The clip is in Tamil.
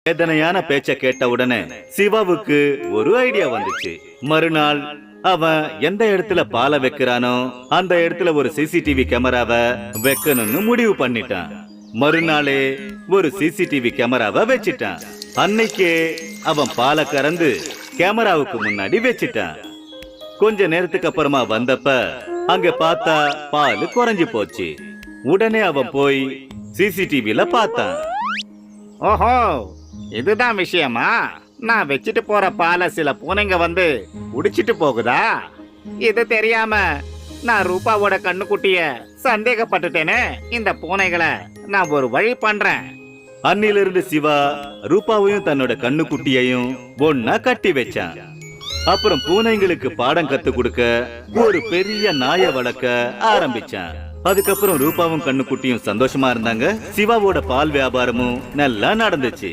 வேதனையான பேச்ச கேட்ட உடனே சிவாவுக்கு ஒரு ஐடியா வந்துச்சு. மறுநாள் அவன் எந்த இடத்துல பாலை வைக்கிறானோ அந்த இடத்துல ஒரு சிசிடிவி கேமராவை வைக்கணும்னு முடிவு பண்ணிட்டான். மறுநாளே ஒரு சிசிடிவி கேமராவை வச்சிட்டான். அன்னைக்கே அவன் பாலை கறந்து கேமராவுக்கு முன்னாடி வச்சிட்டான். கொஞ்ச நேரத்துக்கு அப்புறமா வந்தப்ப அங்க பார்த்தா பால் குறைஞ்சு போச்சு. உடனே அவன் போய் சிசிடிவில பார்த்தான். ஓஹோ, இதுதான் விஷயமா? நான் வச்சுட்டு போற பாலை சில பூனைங்க வந்து குடிச்சிட்டு போகுதா? இது தெரியாம நான் ரூபாவோட கண்ணுக்குட்டிய சந்தேகப்பட்டுட்டேனே. இந்த பூனைகளை நான் ஒரு வழி பண்றேன். அன்னிலிருந்து சிவா ரூபாவையும் தன்னோட கண்ணுக்குட்டியையும் ஒன்னா கட்டி வச்சான். அப்புறம் பூனைங்களுக்கு பாடம் கத்து கொடுக்க ஒரு பெரிய நாயை வளர்க்க ஆரம்பிச்சான். அதுக்கப்புறம் ரூபாவும் கண்ணுக்குட்டியும் சந்தோஷமா இருந்தாங்க. சிவாவோட பால் வியாபாரமும் நல்லா நடந்துச்சு.